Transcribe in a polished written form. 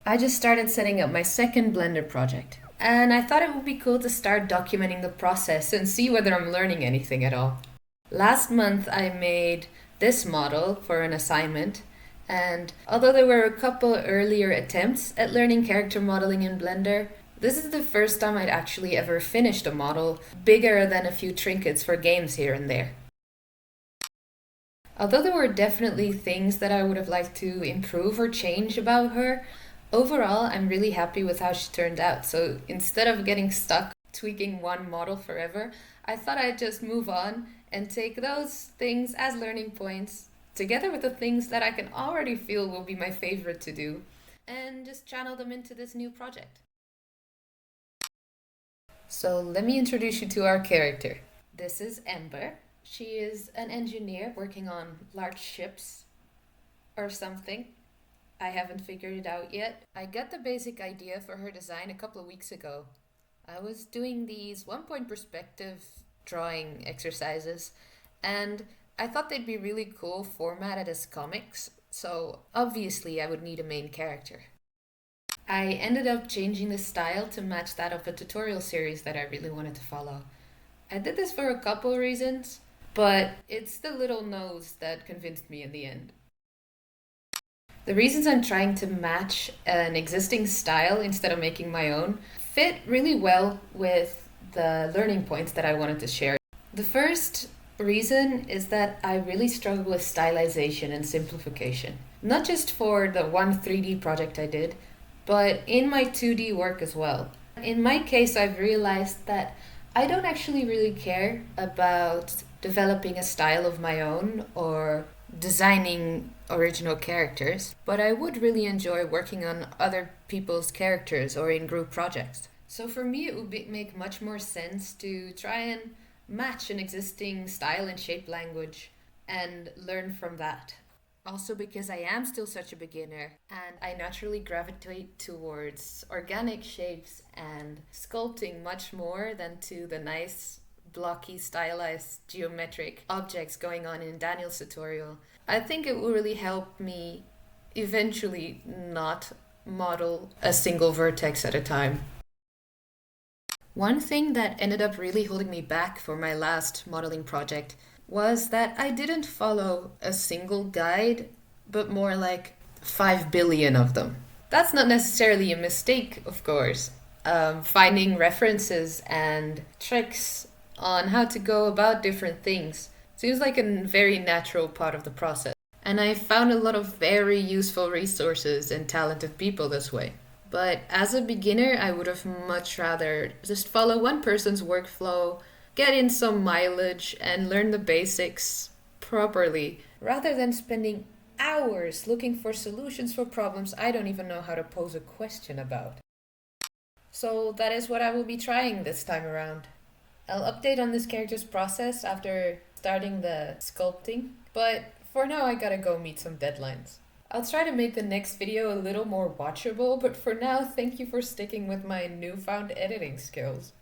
I just started setting up my second Blender project, and I thought it would be cool to start documenting the process and see whether I'm learning anything at all. Last month I made this model for an assignment, and although there were a couple earlier attempts at learning character modeling in Blender, this is the first time I'd actually ever finished a model bigger than a few trinkets for games here and there. Although there were definitely things that I would have liked to improve or change about her, overall I'm really happy with how she turned out. So instead of getting stuck tweaking one model forever, I thought I'd just move on and take those things as learning points, together with the things that I can already feel will be my favorite to do, and just channel them into this new project. So let me introduce you to our character. This is Ember. She is an engineer working on large ships or something. I haven't figured it out yet. I got the basic idea for her design a couple of weeks ago. I was doing these one-point perspective drawing exercises, and I thought they'd be really cool formatted as comics, so obviously I would need a main character. I ended up changing the style to match that of a tutorial series that I really wanted to follow. I did this for a couple of reasons, but it's the little nose that convinced me in the end. The reasons I'm trying to match an existing style instead of making my own fit really well with the learning points that I wanted to share. The first reason is that I really struggle with stylization and simplification. Not just for the one 3D project I did, but in my 2D work as well. In my case, I've realized that I don't actually really care about developing a style of my own or designing original characters, but I would really enjoy working on other people's characters or in group projects. So for me, it would make much more sense to try and match an existing style and shape language and learn from that. Also, because I am still such a beginner and I naturally gravitate towards organic shapes and sculpting much more than to the nice blocky stylized geometric objects going on in Daniel's tutorial, I think it will really help me eventually not model a single vertex at a time. One thing that ended up really holding me back for my last modeling project was that I didn't follow a single guide, but more like 5 billion of them. That's not necessarily a mistake, of course. Finding references and tricks on how to go about different things seems like a very natural part of the process. And I found a lot of very useful resources and talented people this way. But as a beginner, I would have much rather just follow one person's workflow, get in some mileage, and learn the basics properly, rather than spending hours looking for solutions for problems I don't even know how to pose a question about. So that is what I will be trying this time around. I'll update on this character's process after starting the sculpting, but for now I gotta go meet some deadlines. I'll try to make the next video a little more watchable, but for now, thank you for sticking with my newfound editing skills.